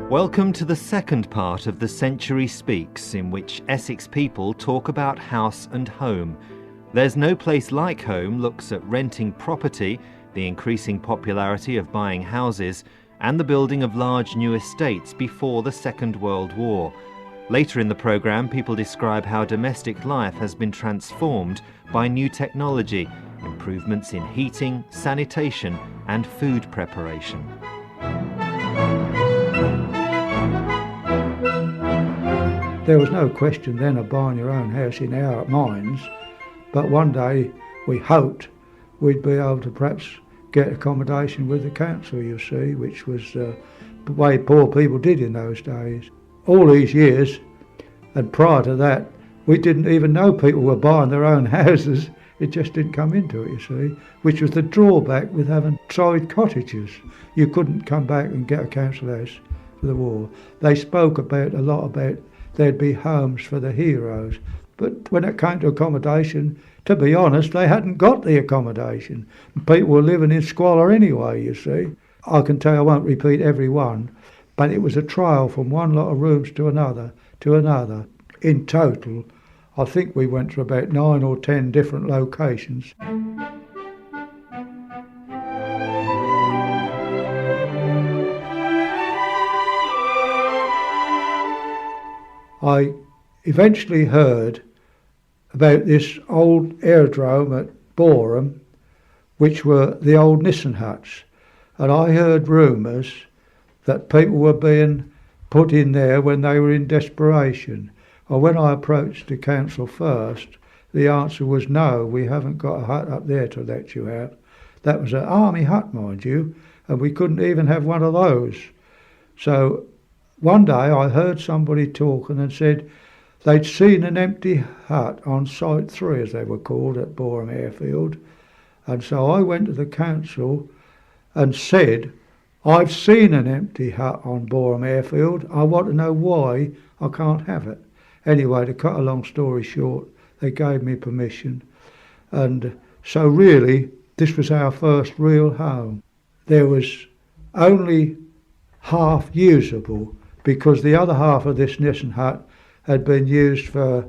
Welcome to the second part of The Century Speaks, in which Essex people talk about house and home. There's No Place Like Home looks at renting property, the increasing popularity of buying houses, and the building of large new estates before the Second World War. Later in the programme, people describe how domestic life has been transformed by new technology, improvements in heating, sanitation, and food preparation. There was no question then of buying your own house in our minds, but one day we hoped we'd be able to perhaps get accommodation with the council, you see, which was the way poor people did in those days. All these years, and prior to that, we didn't even know people were buying their own houses. It just didn't come into it, you see, which was the drawback with having side cottages. You couldn't come back and get a council house for the war. They spoke a lot about there'd be homes for the heroes. But when it came to accommodation, to be honest, they hadn't got the accommodation. People were living in squalor anyway, you see. I can tell you, I won't repeat every one, but it was a trial from one lot of rooms to another. In total, I think we went to about 9 or 10 different locations. I eventually heard about this old aerodrome at Boreham, which were the old Nissen huts, and I heard rumours that people were being put in there when they were in desperation. Or when I approached the council first, the answer was no, we haven't got a hut up there to let you out. That was an army hut, mind you, and we couldn't even have one of those. So one day I heard somebody talking and said they'd seen an empty hut on Site 3, as they were called, at Boreham Airfield. And so I went to the council and said, I've seen an empty hut on Boreham Airfield. I want to know why I can't have it. Anyway, to cut a long story short, they gave me permission. And so really, this was our first real home. There was only half usable, because the other half of this Nissen hut had been used for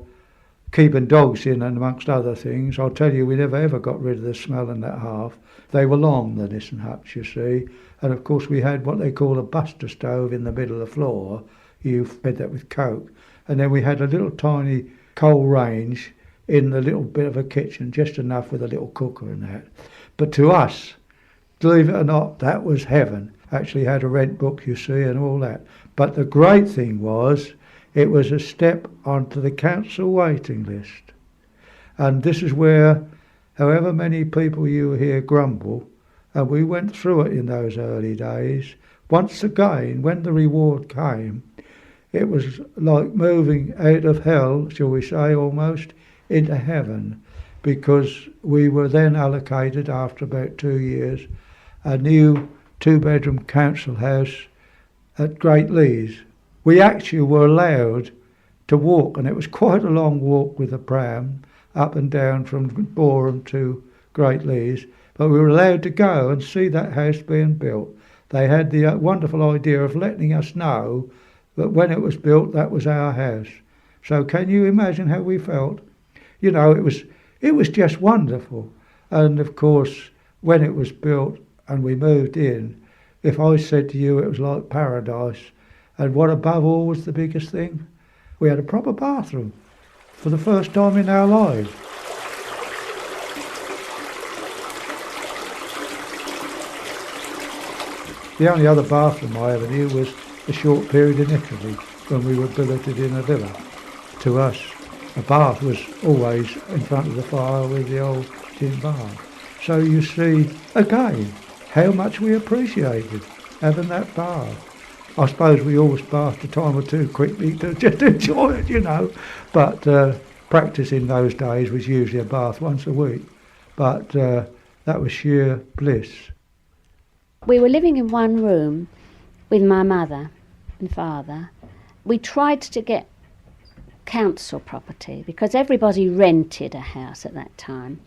keeping dogs in and amongst other things. I'll tell you, we never ever got rid of the smell in that half. They were long, the Nissen huts, you see. And of course we had what they call a buster stove in the middle of the floor. You fed that with coke. And then we had a little tiny coal range in the little bit of a kitchen, just enough with a little cooker and that. But to us, believe it or not, that was heaven. Actually had a rent book, you see, and all that. But the great thing was, it was a step onto the council waiting list. And this is where, however many people you hear grumble, and we went through it in those early days, once again, when the reward came, it was like moving out of hell, shall we say, almost, into heaven, because we were then allocated, after about 2 years, a new 2-bedroom council house at Great Leys. We actually were allowed to walk, and it was quite a long walk with a pram up and down from Boreham to Great Leys, but we were allowed to go and see that house being built. They had the wonderful idea of letting us know that when it was built, that was our house. So can you imagine how we felt? You know, it was just wonderful. And of course, when it was built and we moved in, if I said to you it was like paradise, and what above all was the biggest thing? We had a proper bathroom for the first time in our lives. The only other bathroom I ever knew was a short period in Italy when we were billeted in a villa. To us, a bath was always in front of the fire with the old tin bath. So you see, again, how much we appreciated having that bath. I suppose we always bathed a time or two quickly to just enjoy it, you know. But practice in those days was usually a bath once a week. But that was sheer bliss. We were living in one room with my mother and father. We tried to get council property because everybody rented a house at that time.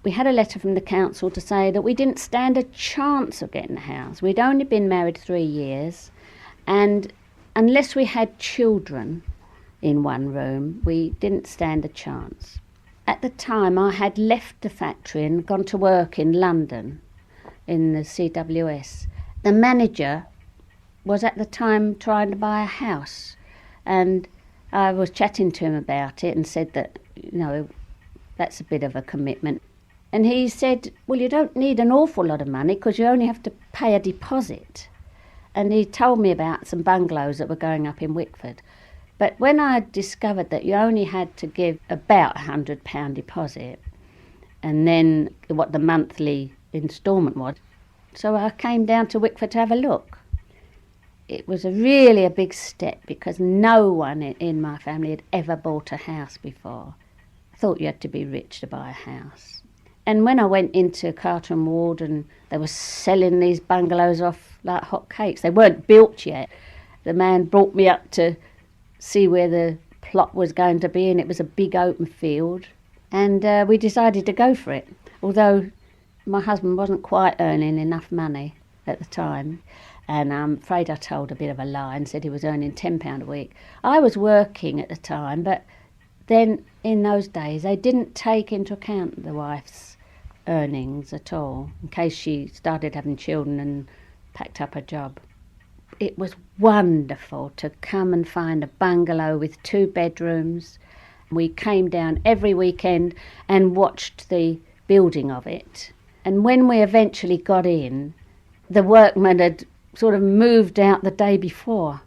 We had a letter from the council to say that we didn't stand a chance of getting a house. We'd only been married 3 years And unless we had children in one room, we didn't stand a chance. At the time, I had left the factory and gone to work in London in the CWS. The manager was at the time trying to buy a house, and I was chatting to him about it and said that, that's a bit of a commitment. And he said, well, you don't need an awful lot of money because you only have to pay a deposit. And he told me about some bungalows that were going up in Wickford. But when I discovered that you only had to give about £100 deposit and then what the monthly instalment was, so I came down to Wickford to have a look. It was really a big step because no one in my family had ever bought a house before. I thought you had to be rich to buy a house. And when I went into Carter and Ward, and they were selling these bungalows off like hotcakes. They weren't built yet. The man brought me up to see where the plot was going to be, and it was a big open field. And we decided to go for it, although my husband wasn't quite earning enough money at the time. And I'm afraid I told a bit of a lie and said he was earning £10 a week. I was working at the time, but then in those days they didn't take into account the wife's earnings at all, in case she started having children and packed up her job. It was wonderful to come and find a bungalow with 2 bedrooms. We came down every weekend and watched the building of it. And when we eventually got in, the workmen had sort of moved out the day before.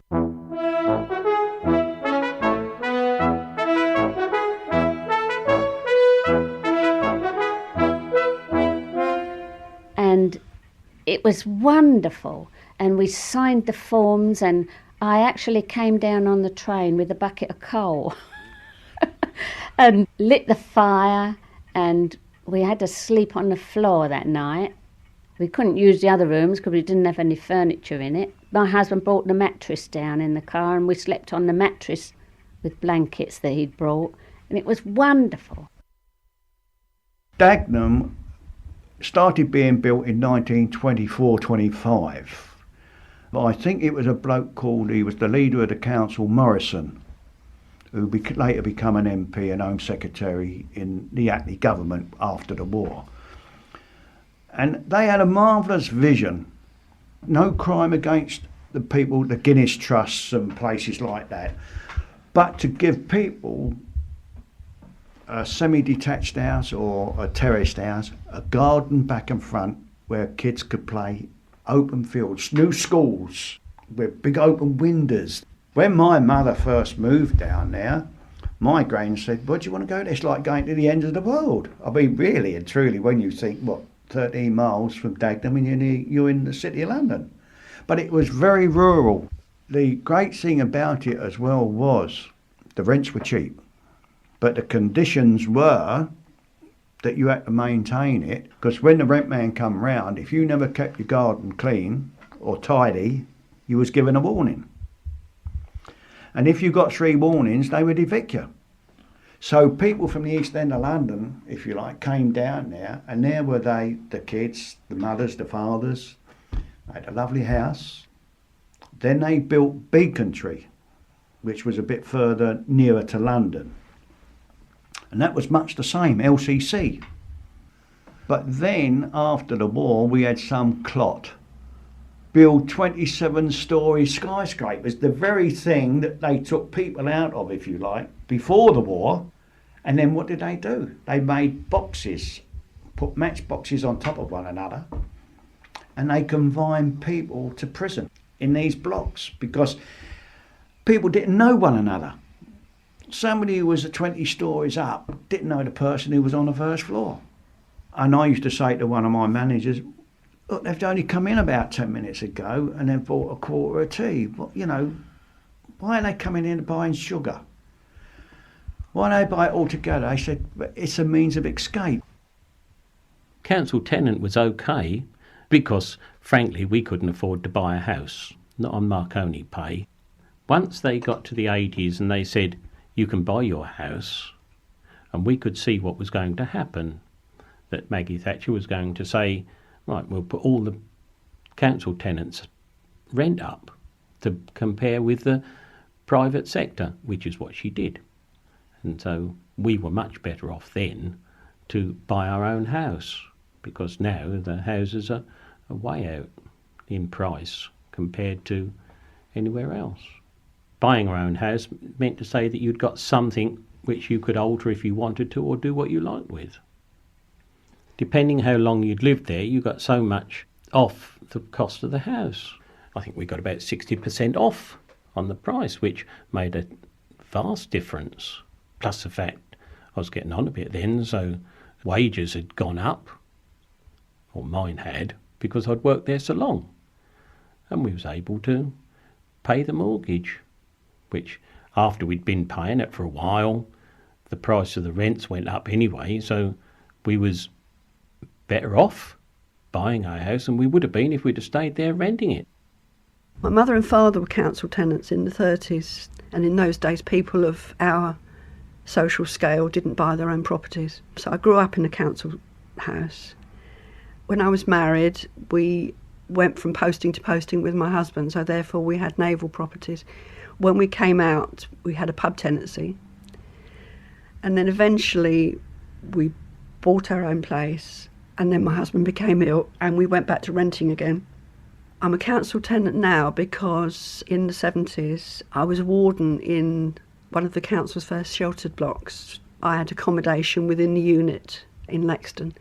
And it was wonderful. And we signed the forms, and I actually came down on the train with a bucket of coal and lit the fire, and we had to sleep on the floor that night. We couldn't use the other rooms because we didn't have any furniture in it. My husband brought the mattress down in the car, and we slept on the mattress with blankets that he'd brought, and it was wonderful. Dagnam started being built in 1924-25. I think it was a bloke he was the leader of the council, Morrison, who later became an MP and Home Secretary in the Attlee government after the war. And they had a marvellous vision. No crime against the people, the Guinness Trusts and places like that, but to give people a semi-detached house or a terraced house, a garden back and front where kids could play, open fields, new schools with big open windows. When my mother first moved down there, my gran said, "Where do you want to go? It's like going to the end of the world." I mean, really and truly, when you think, 13 miles from Dagnam and you're in the City of London. But it was very rural. The great thing about it as well was the rents were cheap, but the conditions were that you had to maintain it, because when the rent man come round, if you never kept your garden clean or tidy, you was given a warning. And if you got 3 warnings, they would evict you. So people from the East End of London, if you like, came down there, and there were the kids, the mothers, the fathers. They had a lovely house. Then they built Beaconstree, which was a bit further nearer to London. And that was much the same, LCC. But then, after the war, we had some clot build 27-storey skyscrapers, the very thing that they took people out of, if you like, before the war. And then what did they do? They made boxes, put matchboxes on top of one another, and they confined people to prison in these blocks because people didn't know one another. Somebody who was 20 stories up didn't know the person who was on the first floor. And I used to say to one of my managers, "Look, they've only come in about 10 minutes ago and they've bought a quarter of tea. Why are they coming in buying sugar? Why don't they buy it all together?" I said, "It's a means of escape." Council tenant was okay because, frankly, we couldn't afford to buy a house, not on Marconi pay. Once they got to the 80s and they said, "You can buy your house," and we could see what was going to happen, that Maggie Thatcher was going to say, "Right, we'll put all the council tenants' rent up to compare with the private sector, which is what she did. And so we were much better off then to buy our own house, because now the houses are way out in price compared to anywhere else. Buying our own house meant to say that you'd got something which you could alter if you wanted to, or do what you liked with. Depending how long you'd lived there, you got so much off the cost of the house. I think we got about 60% off on the price, which made a vast difference. Plus the fact I was getting on a bit then, so wages had gone up, or mine had, because I'd worked there so long. And we was able to pay the mortgage, which after we'd been paying it for a while, the price of the rents went up anyway, so we was better off buying our house than we would have been if we'd have stayed there renting it. My mother and father were council tenants in the 30s, and in those days people of our social scale didn't buy their own properties. So I grew up in a council house. When I was married, we went from posting to posting with my husband, so therefore we had naval properties. When we came out, we had a pub tenancy, and then eventually we bought our own place, and then my husband became ill and we went back to renting again. I'm a council tenant now because in the 70s I was a warden in one of the council's first sheltered blocks. I had accommodation within the unit in Lexden.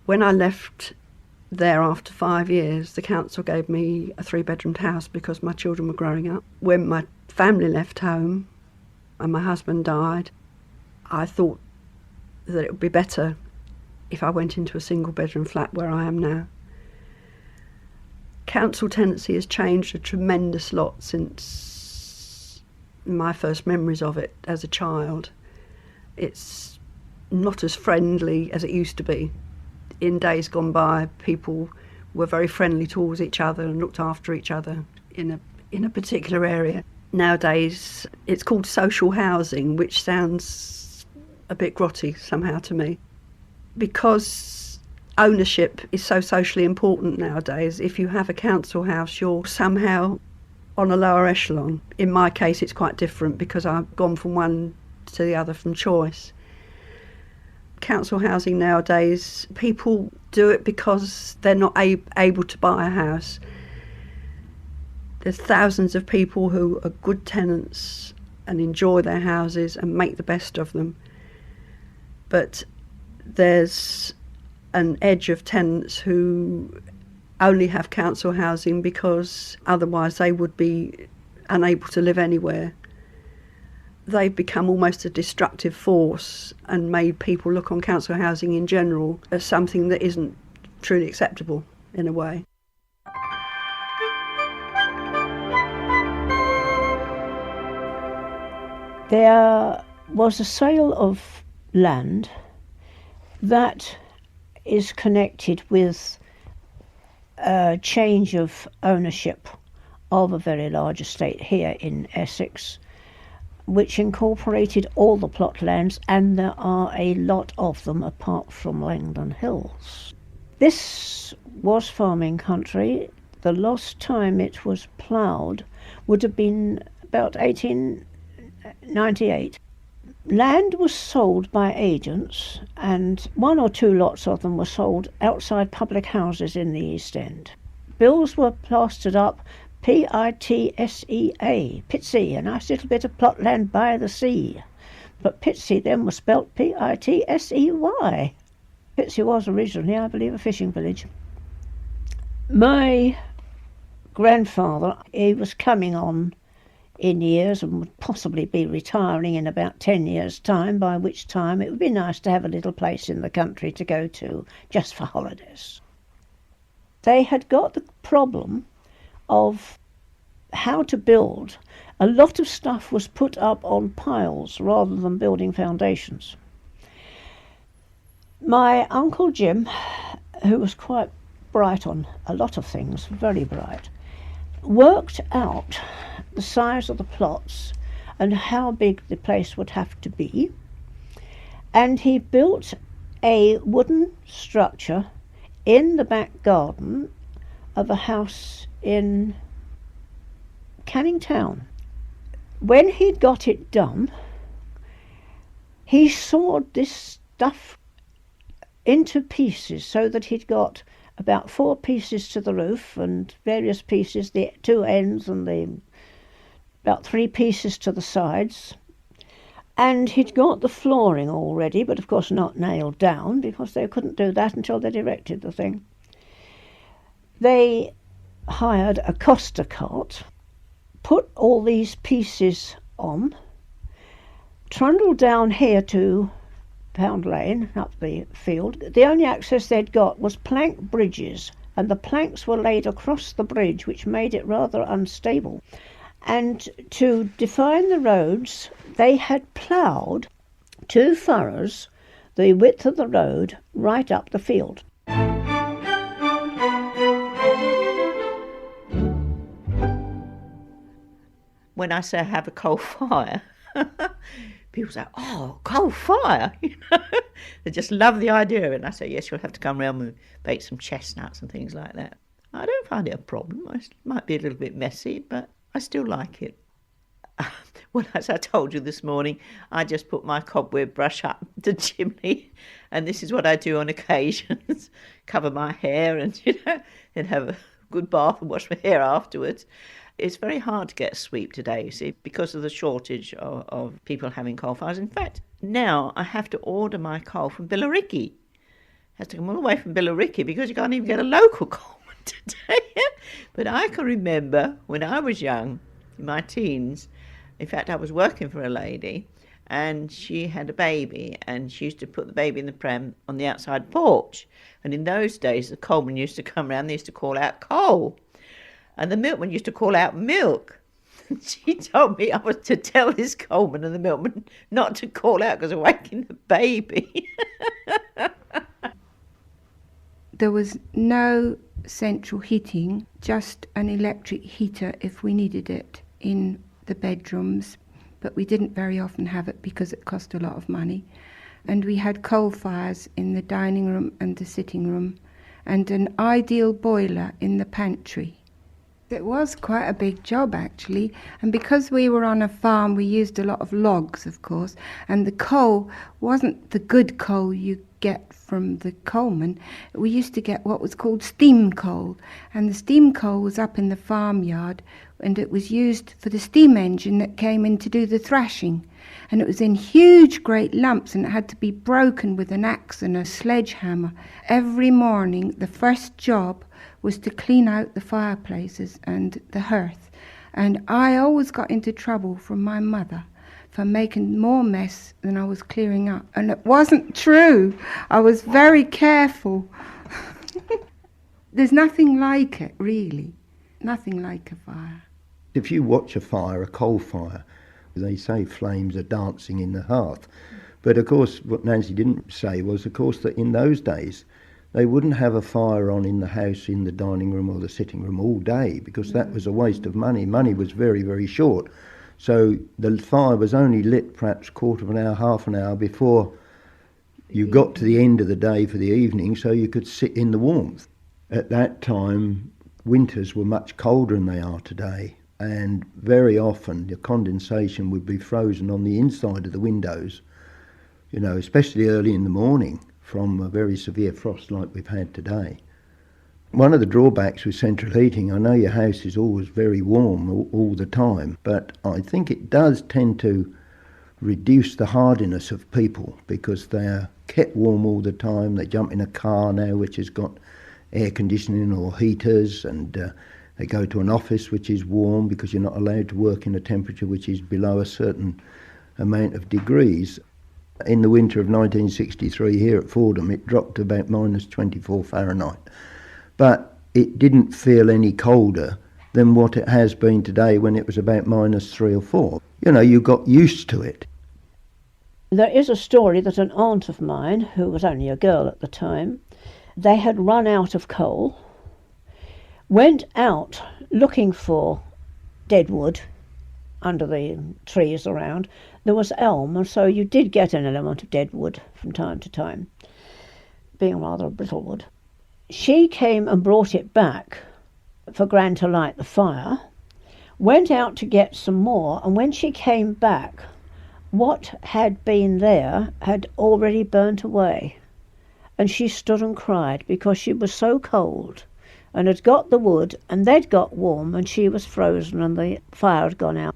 When I left there after 5 years, the council gave me a 3-bedroomed house because my children were growing up. When my family left home and my husband died, I thought that it would be better if I went into a single-bedroom flat where I am now. Council tenancy has changed a tremendous lot since my first memories of it as a child. It's not as friendly as it used to be. In days gone by, people were very friendly towards each other and looked after each other in a particular area. Nowadays, it's called social housing, which sounds a bit grotty somehow to me. Because ownership is so socially important nowadays, if you have a council house, you're somehow on a lower echelon. In my case, it's quite different because I've gone from one to the other from choice. Council housing nowadays, people do it because they're not able to buy a house. There's thousands of people who are good tenants and enjoy their houses and make the best of them. But there's an edge of tenants who only have council housing because otherwise they would be unable to live anywhere. They've become almost a destructive force and made people look on council housing in general as something that isn't truly acceptable in a way. There was a sale of land that is connected with a change of ownership of a very large estate here in Essex, which incorporated all the plot lands, and there are a lot of them apart from Langdon Hills. This was farming country. The last time it was ploughed would have been about 1898. Land was sold by agents, and 1 or 2 lots of them were sold outside public houses in the East End. Bills were plastered up, P-I-T-S-E-A, Pitsea, a nice little bit of plot land by the sea. But Pitsea then was spelt P-I-T-S-E-Y. Pitsea was originally, I believe, a fishing village. My grandfather, he was coming on in years and would possibly be retiring in about 10 years' time, by which time it would be nice to have a little place in the country to go to just for holidays. They had got the problem of how to build. A lot of stuff was put up on piles rather than building foundations. My Uncle Jim, who was quite bright on a lot of things, very bright, worked out the size of the plots and how big the place would have to be, and he built a wooden structure in the back garden of a house in Canning Town. When he'd got it done, he sawed this stuff into pieces so that he'd got about 4 pieces to the roof and various pieces, the 2 ends and about 3 pieces to the sides. And he'd got the flooring all ready, but of course not nailed down, because they couldn't do that until they'd erected the thing. They hired a coster cart, put all these pieces on, trundled down here to Pound Lane, up the field. The only access they'd got was plank bridges, and the planks were laid across the bridge, which made it rather unstable. And to define the roads, they had ploughed 2 furrows the width of the road right up the field. When I say I have a coal fire, people say, "Oh, coal fire!" They just love the idea of it. And I say, "Yes, you'll have to come round and bake some chestnuts and things like that." I don't find it a problem. It might be a little bit messy, but I still like it. Well, as I told you this morning, I just put my cobweb brush up the chimney, and this is what I do on occasions: cover my hair and then have a good bath and wash my hair afterwards. It's very hard to get a sweep today, you see, because of the shortage of people having coal fires. In fact, now I have to order my coal from Billericay. It has to come all the way from Billericay because you can't even get a local coalman today. But I can remember when I was young, in my teens, in fact, I was working for a lady and she had a baby and she used to put the baby in the pram on the outside porch. And in those days, the coalman used to come round, they used to call out coal. And the milkman used to call out milk. She told me I was to tell this coalman and the milkman not to call out because I'm waking the baby. There was no central heating, just an electric heater if we needed it in the bedrooms, but we didn't very often have it because it cost a lot of money. And we had coal fires in the dining room and the sitting room, and an ideal boiler in the pantry. It was quite a big job actually, and because we were on a farm we used a lot of logs, of course, and the coal wasn't the good coal you get from the coalman. We used to get what was called steam coal, and the steam coal was up in the farmyard and it was used for the steam engine that came in to do the thrashing, and it was in huge great lumps and it had to be broken with an axe and a sledgehammer. Every morning the first job was to clean out the fireplaces and the hearth, and I always got into trouble from my mother for making more mess than I was clearing up, and it wasn't true. I was very careful. There's nothing like it, really. Nothing like a fire. If you watch a fire, a coal fire, they say flames are dancing in the hearth. But of course, what Nancy didn't say was, of course, that in those days, they wouldn't have a fire on in the house, in the dining room or the sitting room all day, because that was a waste of money. Money was very, very short. So the fire was only lit perhaps quarter of an hour, half an hour before you got to the end of the day for the evening, so you could sit in the warmth. At that time, winters were much colder than they are today, and very often the condensation would be frozen on the inside of the windows, especially early in the morning, from a very severe frost like we've had today. One of the drawbacks with central heating, I know your house is always very warm all the time, but I think it does tend to reduce the hardiness of people because they're kept warm all the time. They jump in a car now which has got air conditioning or heaters, and they go to an office which is warm because you're not allowed to work in a temperature which is below a certain amount of degrees. In the winter of 1963 here at Fordham, it dropped to about minus 24 Fahrenheit. But it didn't feel any colder than what it has been today when it was about minus 3 or 4. You got used to it. There is a story that an aunt of mine, who was only a girl at the time, they had run out of coal, went out looking for Deadwood under the trees around. There was elm, and so you did get an element of deadwood from time to time, being rather a brittle wood. She came and brought it back for Gran to light the fire. went out to get some more, and when she came back, what had been there had already burnt away. And she stood and cried because she was so cold and had got the wood and they'd got warm and she was frozen and the fire had gone out.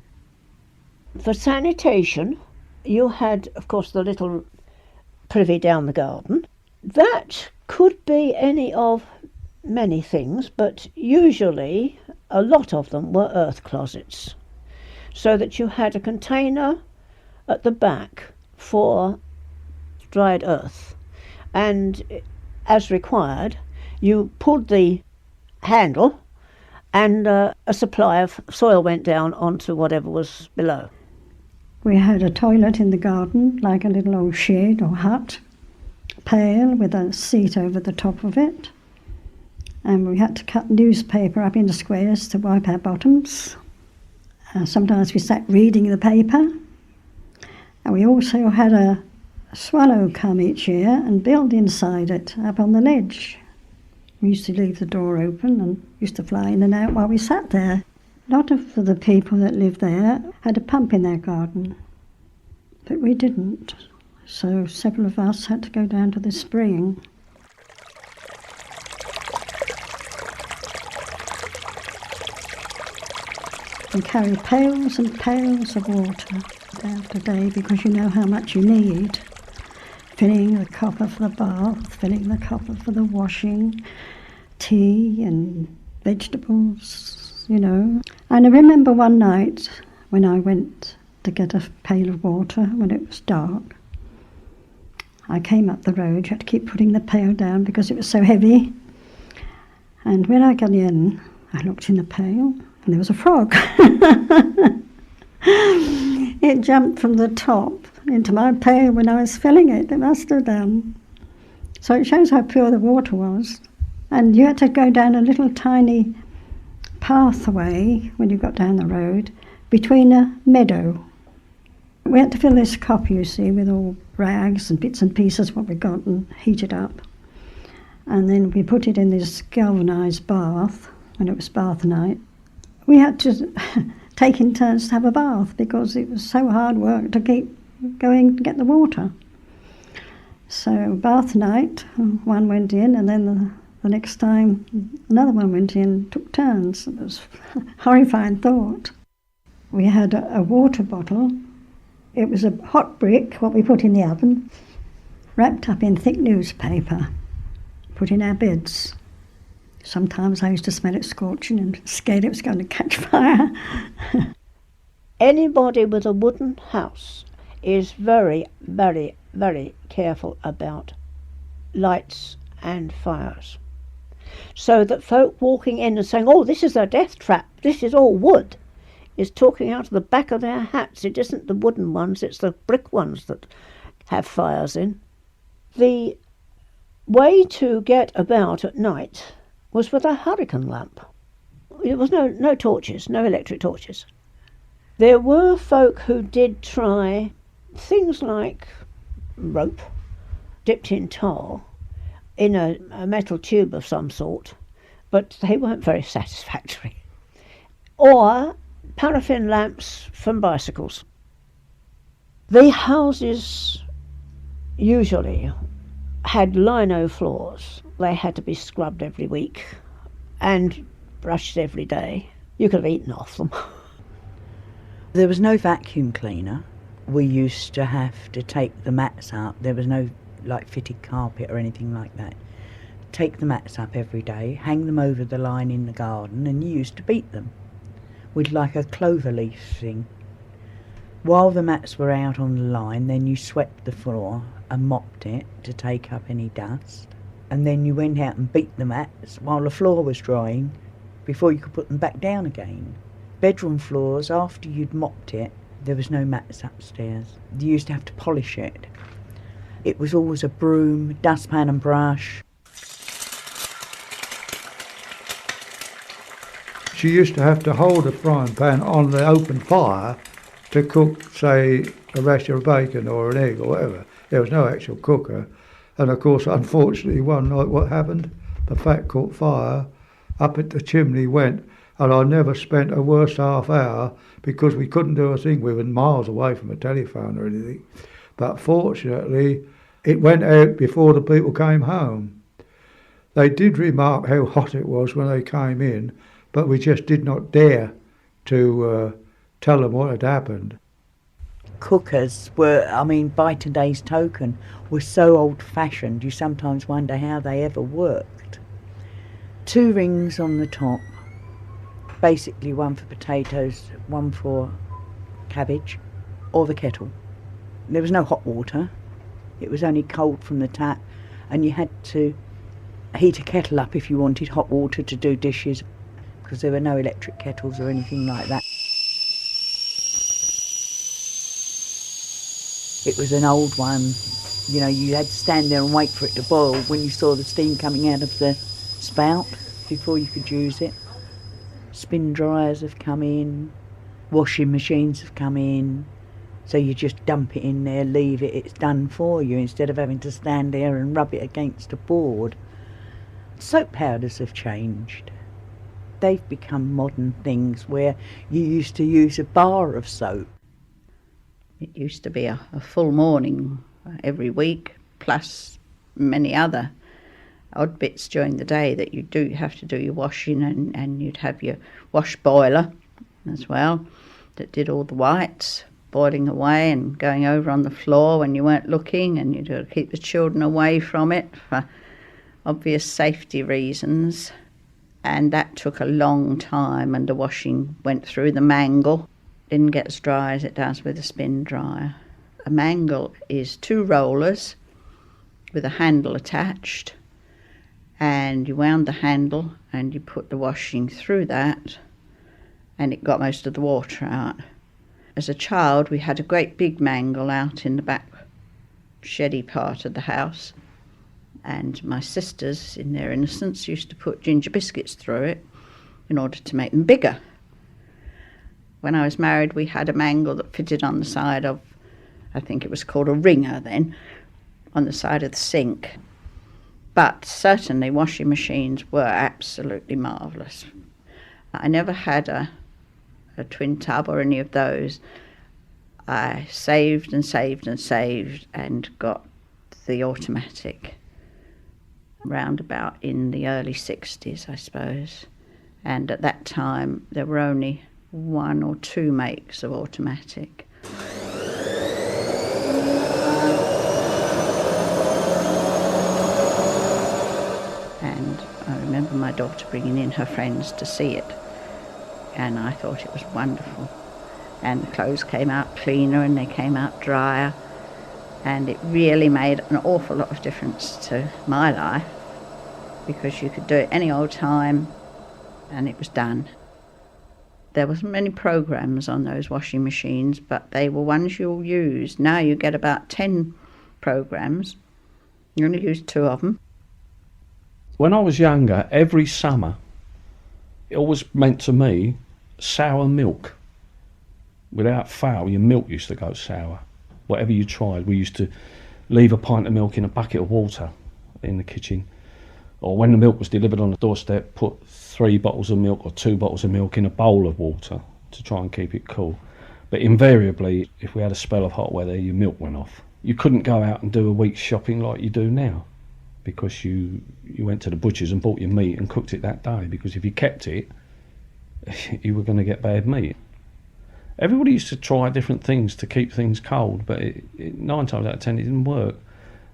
For sanitation, you had, of course, the little privy down the garden. That could be any of many things, but usually a lot of them were earth closets, so that you had a container at the back for dried earth, and as required you pulled the handle and a supply of soil went down onto whatever was below. We had a toilet in the garden, like a little old shed or hut, pail with a seat over the top of it, and we had to cut newspaper up into squares to wipe our bottoms. Sometimes we sat reading the paper, and we also had a swallow come each year and build inside it, up on the ledge. We used to leave the door open and used to fly in and out while we sat there. A lot of the people that lived there had a pump in their garden, but we didn't. So several of us had to go down to the spring. And carry pails and pails of water day after day, because you know how much you need. Filling the copper for the bath, filling the copper for the washing, tea and vegetables, you know. And I remember one night when I went to get a pail of water when it was dark. I came up the road, you had to keep putting the pail down because it was so heavy. And when I got in, I looked in the pail and there was a frog. It jumped from the top into my pail when I was filling it. It must have done. So it shows how pure the water was. And you had to go down a little tiny pathway when you got down the road between a meadow. We had to fill this cup, you see, with all rags and bits and pieces what we got and heat it up. And then we put it in this galvanised bath when it was bath night. We had to take in turns to have a bath because it was so hard work to keep going to get the water. So bath night, one went in, and then the next time another one went in, took turns. It was a horrifying thought. We had a water bottle. It was a hot brick, what we put in the oven, wrapped up in thick newspaper, put in our beds. Sometimes I used to smell it scorching and scared it was going to catch fire. Anybody with a wooden house is very, very, very careful about lights and fires. So that folk walking in and saying, oh, this is a death trap, this is all wood, is talking out of the back of their hats. It isn't the wooden ones, it's the brick ones that have fires in. The way to get about at night was with a hurricane lamp. There was no torches, no electric torches. There were folk who did try things like rope dipped in tar in a metal tube of some sort, but they weren't very satisfactory. Or paraffin lamps from bicycles. The houses usually had lino floors. They had to be scrubbed every week and brushed every day. You could have eaten off them. There was no vacuum cleaner. We used to have to take the mats up. There was no fitted carpet or anything like that. Take the mats up every day, hang them over the line in the garden, and you used to beat them with a clover leaf thing. While the mats were out on the line, then you swept the floor and mopped it to take up any dust. And then you went out and beat the mats while the floor was drying before you could put them back down again. Bedroom floors, after you'd mopped it, there was no mats upstairs. You used to have to polish it. It was always a broom, dustpan and brush. She used to have to hold a frying pan on the open fire to cook, say, a rasher of bacon or an egg or whatever. There was no actual cooker. And of course, unfortunately, one night what happened? The fat caught fire, up at the chimney went, and I never spent a worse half hour because we couldn't do a thing. We were miles away from a telephone or anything. But fortunately, it went out before the people came home. They did remark how hot it was when they came in, but we just did not dare to tell them what had happened. Cookers were, I mean, by today's token, were so old-fashioned you sometimes wonder how they ever worked. 2 rings on the top, basically one for potatoes, one for cabbage, or the kettle. There was no hot water, it was only cold from the tap, and you had to heat a kettle up if you wanted hot water to do dishes, because there were no electric kettles or anything like that. It was an old one, you know, you had to stand there and wait for it to boil when you saw the steam coming out of the spout before you could use it. Spin dryers have come in, washing machines have come in, so you just dump it in there, leave it, it's done for you instead of having to stand there and rub it against a board. Soap powders have changed. They've become modern things where you used to use a bar of soap. It used to be a full morning every week, plus many other odd bits during the day that you do have to do your washing, and you'd have your wash boiler as well that did all the whites, boiling away and going over on the floor when you weren't looking, and you'd have to keep the children away from it for obvious safety reasons. And that took a long time, and the washing went through the mangle. Didn't get as dry as it does with a spin dryer. A mangle is 2 rollers with a handle attached, and you wound the handle and you put the washing through that, and it got most of the water out. As a child, we had a great big mangle out in the back sheddy part of the house, and my sisters, in their innocence, used to put ginger biscuits through it in order to make them bigger. When I was married, we had a mangle that fitted on the side of, I think it was called a ringer then, on the side of the sink. But certainly washing machines were absolutely marvellous. I never had a twin tub or any of those. I saved and saved and saved and got the automatic round about in the early 60s, I suppose. And at that time, there were only 1 or 2 makes of automatic. And I remember my daughter bringing in her friends to see it, and I thought it was wonderful. And the clothes came out cleaner and they came out drier, and it really made an awful lot of difference to my life, because you could do it any old time and it was done. There wasn't many programs on those washing machines, but they were ones you'll use. Now you get about 10 programs. You only use 2 of them. When I was younger, every summer, it always meant to me sour milk. Without fail, your milk used to go sour. Whatever you tried, we used to leave a pint of milk in a bucket of water in the kitchen. Or when the milk was delivered on the doorstep, put 3 bottles of milk or 2 bottles of milk in a bowl of water to try and keep it cool. But invariably, if we had a spell of hot weather, your milk went off. You couldn't go out and do a week's shopping like you do now, because you went to the butcher's and bought your meat and cooked it that day, because if you kept it, you were going to get bad meat. Everybody used to try different things to keep things cold, but 9 times out of 10 it didn't work.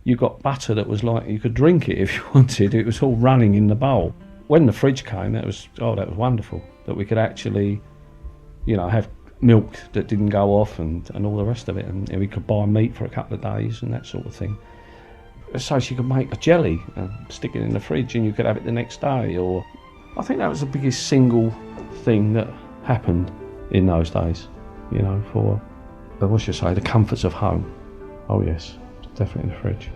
You got butter that was like, you could drink it if you wanted. It was all running in the bowl. When the fridge came, that was wonderful, that we could actually, have milk that didn't go off and all the rest of it, and we could buy meat for a couple of days and that sort of thing. So she could make a jelly and stick it in the fridge and you could have it the next day. Or I think that was the biggest single thing that happened in those days, for, the comforts of home. Oh yes, definitely the fridge.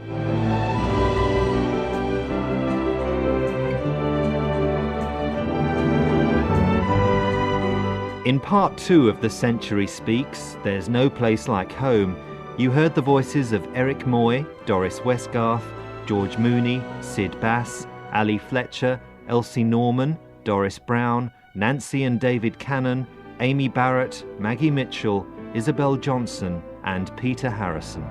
In part 2 of The Century Speaks, There's No Place Like Home, you heard the voices of Eric Moy, Doris Westgarth, George Mooney, Sid Bass, Ali Fletcher, Elsie Norman, Doris Brown, Nancy and David Cannon, Amy Barrett, Maggie Mitchell, Isabel Johnson and Peter Harrison.